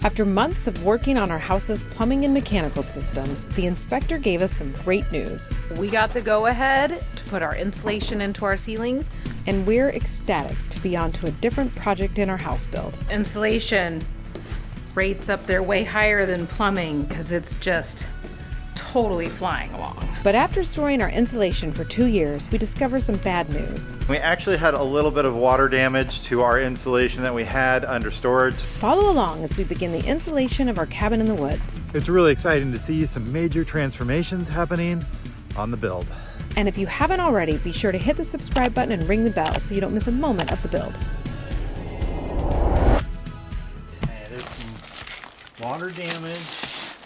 After months of working on our house's plumbing and mechanical systems, the inspector gave us some great news. We got the go-ahead to put our insulation into our ceilings, and we're ecstatic to be on to a different project in our house build. Insulation rates up there way higher than plumbing because it's just totally flying along. But after storing our insulation for 2 years, we discovered some bad news. We actually had a little bit of water damage to our insulation that we had under storage. Follow along as we begin the insulation of our cabin in the woods. It's really exciting to see some major transformations happening on the build. And if you haven't already, be sure to hit the subscribe button and ring the bell so you don't miss a moment of the build. Okay, there's some water damage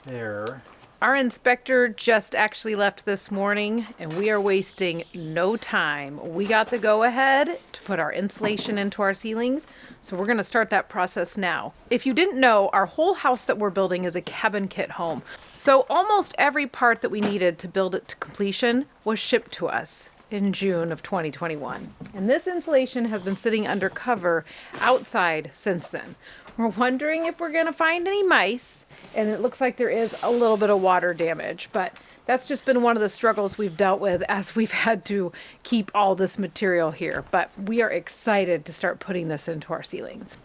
there. Our inspector just actually left this morning and we are wasting no time. We got the go-ahead to put our insulation into our ceilings, so we're going to start that process now. If you didn't know, our whole house that we're building is a cabin kit home. So almost every part that we needed to build it to completion was shipped to us in June of 2021. And this insulation has been sitting under cover outside since then. We're wondering if we're gonna find any mice, and it looks like there is a little bit of water damage, but that's just been one of the struggles we've dealt with as we've had to keep all this material here. But we are excited to start putting this into our ceilings.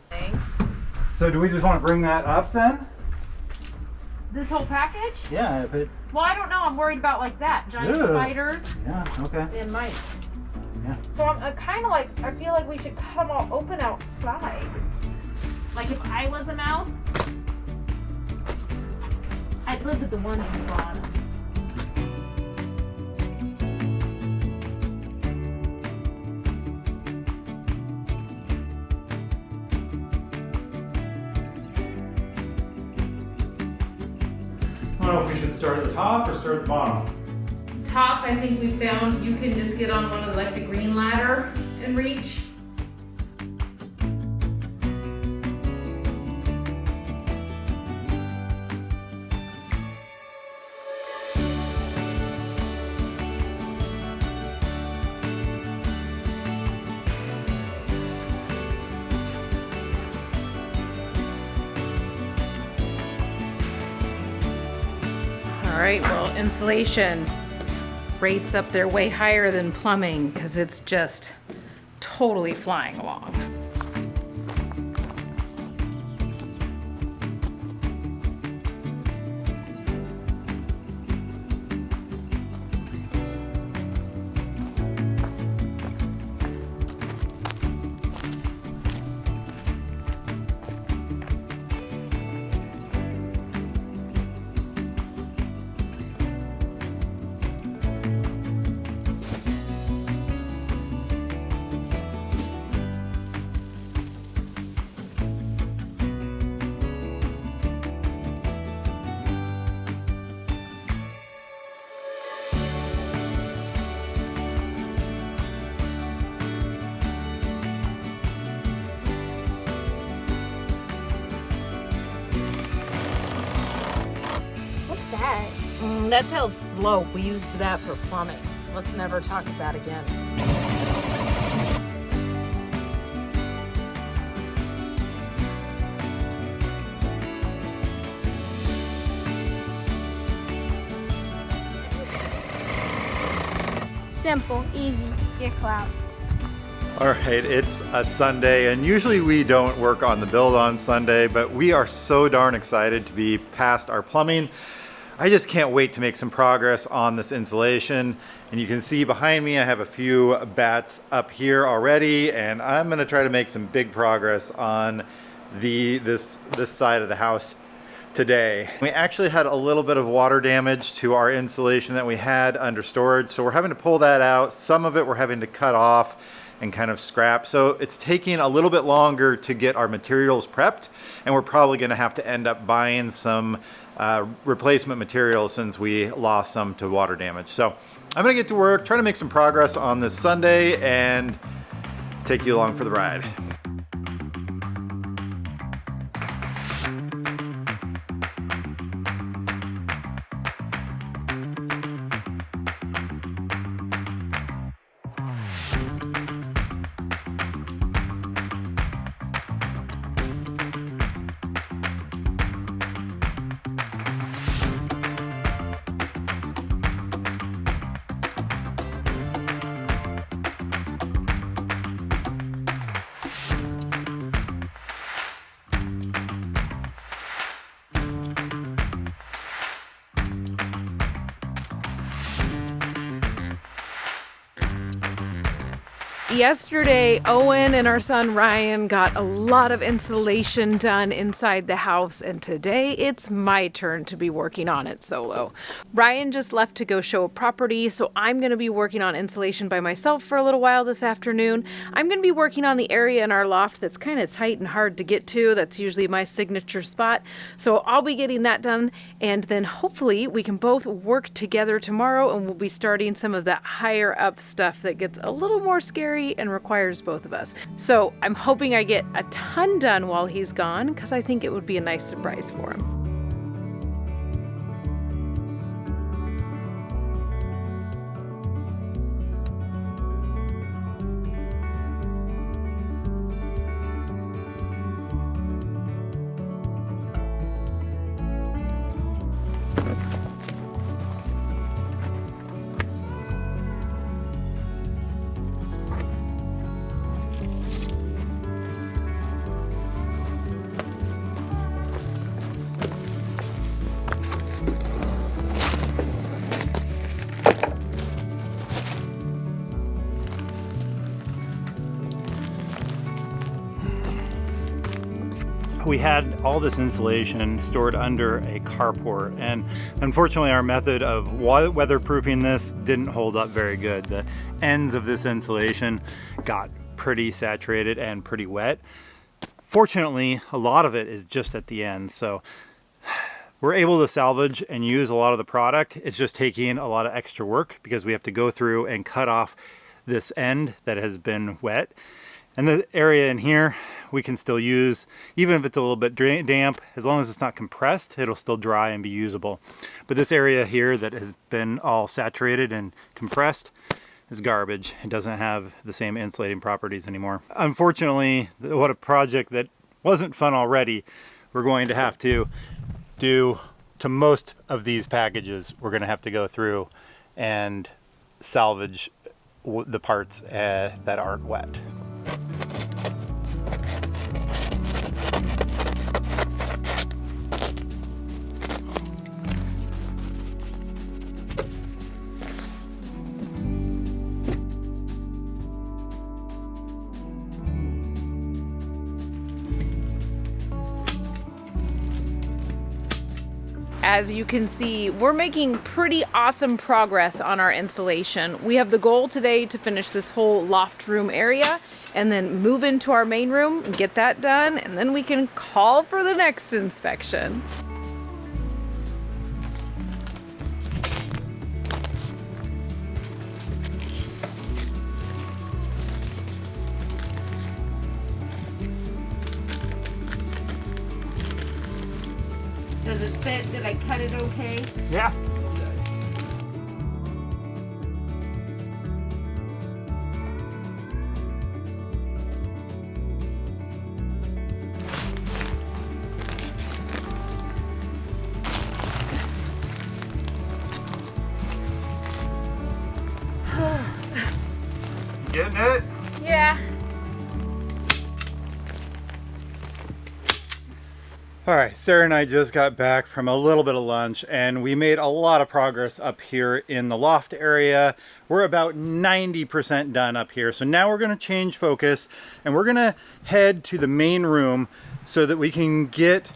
So do we just want to bring that up then? This whole package? Yeah, if it... Well, I don't know. I'm worried about like that. Giant Ew. spiders Yeah, okay. and mice. Yeah. So I'm kind of like, I feel like we should cut them all open outside. Like if I was a mouse, I'd live with the ones in the bottom. I don't know if we should start at the top or start at the bottom. Top, I think we found you can just get on one of the green ladder and reach. All right, well, insulation rates up there way higher than plumbing because it's just totally flying along. That tells slope. We used that for plumbing. Let's never talk of that again. Simple, easy, get clout. All right, it's a Sunday, and usually we don't work on the build on Sunday, but we are so darn excited to be past our plumbing. I just can't wait to make some progress on this insulation. And you can see behind me, I have a few bats up here already, and I'm gonna try to make some big progress on this side of the house today. We actually had a little bit of water damage to our insulation that we had under storage, so we're having to pull that out. Some of it we're having to cut off and kind of scrap. So it's taking a little bit longer to get our materials prepped, and we're probably gonna have to end up buying some replacement material since we lost some to water damage. So I'm gonna get to work, try to make some progress on this Sunday and take you along for the ride. Yesterday, Owen and our son Ryan got a lot of insulation done inside the house, and today it's my turn to be working on it solo. Ryan just left to go show a property, so I'm going to be working on insulation by myself for a little while this afternoon. I'm going to be working on the area in our loft that's kind of tight and hard to get to. That's usually my signature spot, so I'll be getting that done, and then hopefully we can both work together tomorrow, and we'll be starting some of that higher up stuff that gets a little more scary and requires both of us. So I'm hoping I get a ton done while he's gone, because I think it would be a nice surprise for him. We had all this insulation stored under a carport, and unfortunately our method of weatherproofing this didn't hold up very good. The ends of this insulation got pretty saturated and pretty wet. Fortunately, a lot of it is just at the end, so we're able to salvage and use a lot of the product. It's just taking a lot of extra work because we have to go through and cut off this end that has been wet. And the area in here we can still use, even if it's a little bit damp. As long as it's not compressed, it'll still dry and be usable. But this area here that has been all saturated and compressed is garbage. It doesn't have the same insulating properties anymore. Unfortunately, what a project that wasn't fun already, we're going to have to do to most of these packages. We're going to have to go through and salvage the parts that aren't wet. As you can see, we're making pretty awesome progress on our insulation. We have the goal today to finish this whole loft room area and then move into our main room and get that done, and then we can call for the next inspection. Does it fit? Did I cut it okay? Yeah. Getting it? Yeah. All right, Sarah and I just got back from a little bit of lunch, and we made a lot of progress up here in the loft area. We're about 90% done up here. So now we're gonna change focus and we're gonna head to the main room so that we can get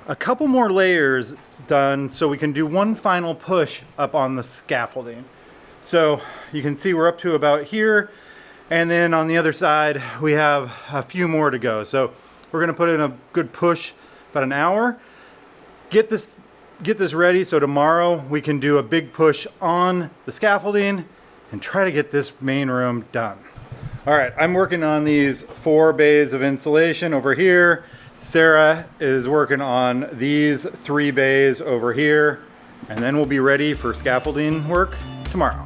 a couple more layers done so we can do one final push up on the scaffolding. So you can see we're up to about here, and then on the other side we have a few more to go. So we're gonna put in a good push, about an hour, get this ready so tomorrow we can do a big push on the scaffolding and try to get this main room done. All right, I'm working on these 4 bays of insulation over here. Sarah is working on these 3 bays over here, and then we'll be ready for scaffolding work tomorrow.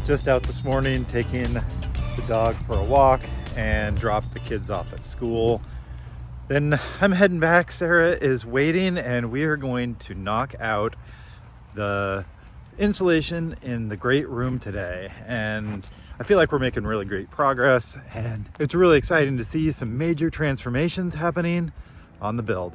Just out this morning taking the dog for a walk and dropped the kids off at school. Then I'm heading back. Sarah is waiting and we are going to knock out the insulation in the great room today. And I feel like we're making really great progress and it's really exciting to see some major transformations happening on the build.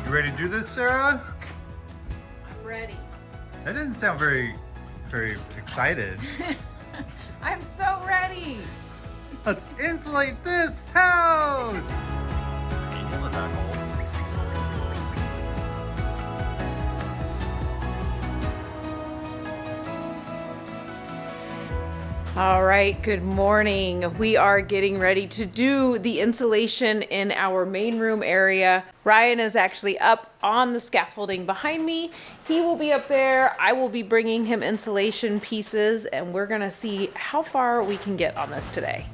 You ready to do this, Sarah? I'm ready. That didn't sound very excited. I'm so ready. Let's insulate this house! All right, good morning. We are getting ready to do the insulation in our main room area. Ryan is actually up on the scaffolding behind me. He will be up there. I will be bringing him insulation pieces and we're gonna see how far we can get on this today.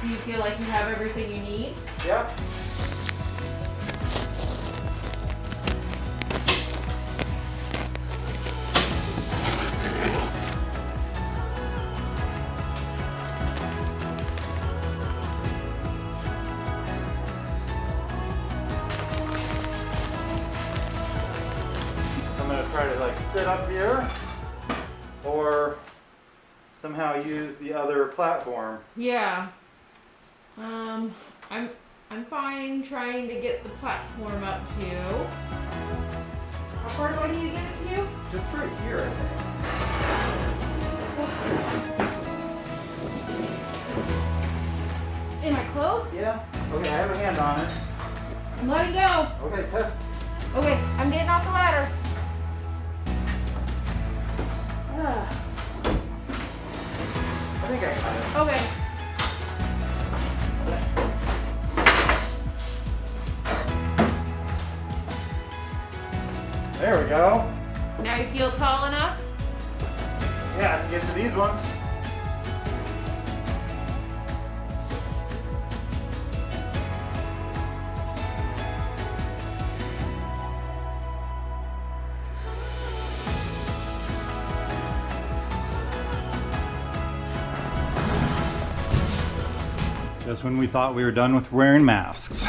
Do you feel like you have everything you need? Yep. I'm gonna try to sit up here or somehow use the other platform. Yeah. I'm fine trying to get the platform up to you. How far do I need to get it to you? Just right here, I think. Am I close? Yeah. Okay, I have a hand on it. I'm letting go. Okay, test. Okay, I'm getting off the ladder. I think I got it. Okay. There we go. Now you feel tall enough? Yeah, I can get to these ones. Just when we thought we were done with wearing masks.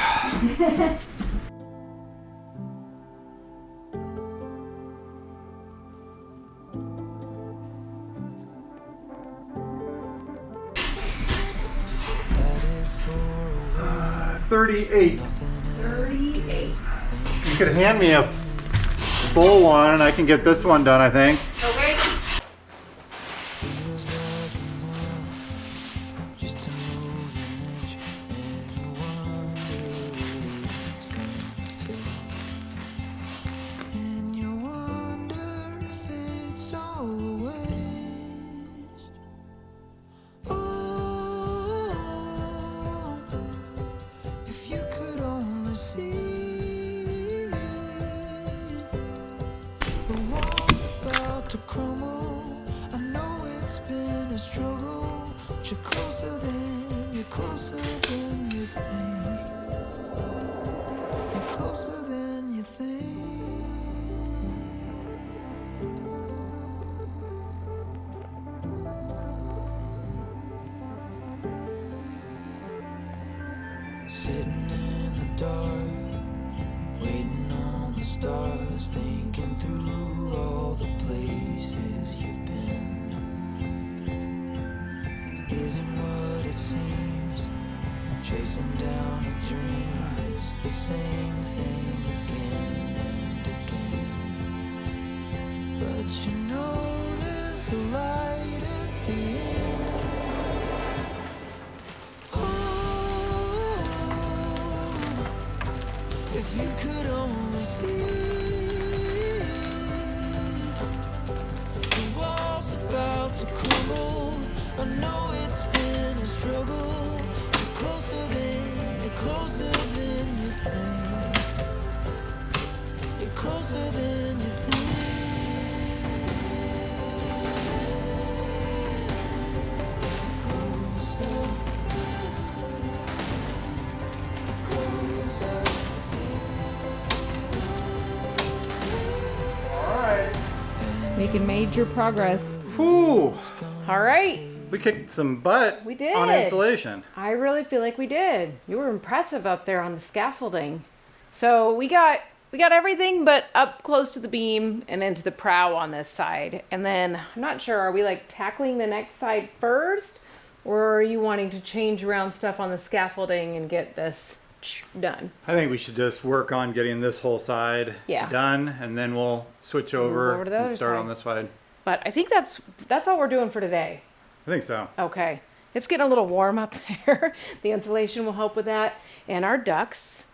$38. 38. You could hand me a full one and I can get this one done, I think. Okay. To crumble, I know it's been a struggle. But you're closer than you think. You're closer than you think. Sitting in the dark, waiting on the stars, thinking through all the places you've been. Isn't what it seems, chasing down a dream. It's the same thing again and again. But you know there's a light at the end. Oh, Making major progress. Whew! All right. We kicked some butt We did. on insulation. I really feel like we did. You were impressive up there on the scaffolding. So we got everything but up close to the beam and into the prow on this side. And then I'm not sure, are we like tackling the next side first? Or are you wanting to change around stuff on the scaffolding and get this done? I think we should just work on getting this whole side done, and then we'll switch over over to the and other start side. on this side. But I think that's all we're doing for today. I think so. Okay. It's getting a little warm up there. The insulation will help with that. And our ducks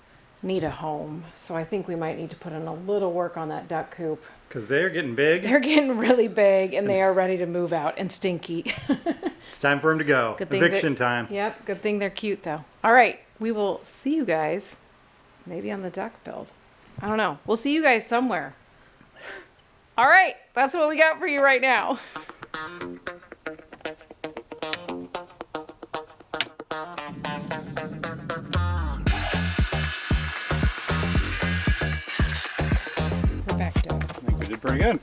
need a home. So I think we might need to put in a little work on that duck coop. Because they're getting big. They're getting really big and they are ready to move out and stinky. It's time for them to go. Good thing Eviction time. Yep. Good thing they're cute though. All right. We will see you guys maybe on the duck build. I don't know. We'll see you guys somewhere. All right. That's what we got for you right now. Perfecto. I think we did pretty good.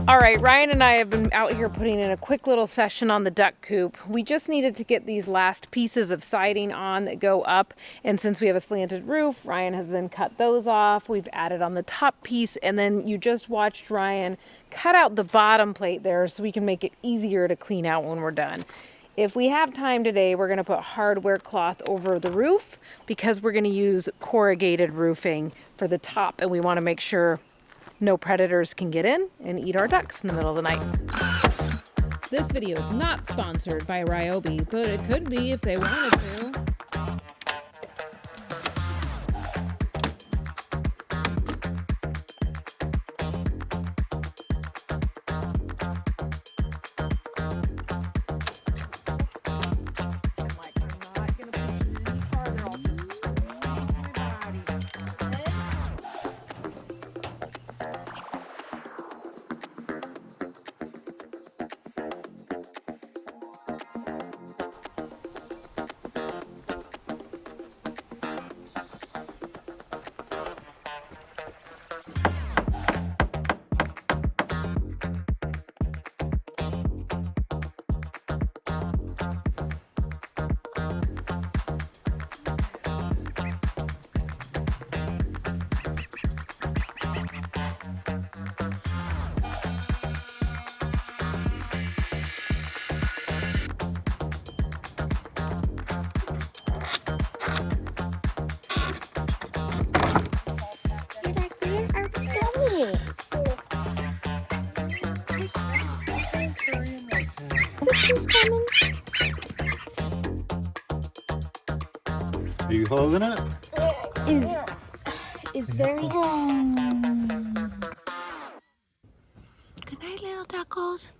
All right, Ryan and I have been out here putting in a quick little session on the duck coop. We just needed to get these last pieces of siding on that go up. And since we have a slanted roof, Ryan has then cut those off. We've added on the top piece. And then you just watched Ryan cut out the bottom plate there so we can make it easier to clean out when we're done. If we have time today, we're going to put hardware cloth over the roof because we're going to use corrugated roofing for the top. And we want to make sure no predators can get in and eat our ducks in the middle of the night. This video is not sponsored by Ryobi, but it could be if they wanted to. Are you holding it? Is very. Good night, little duckles.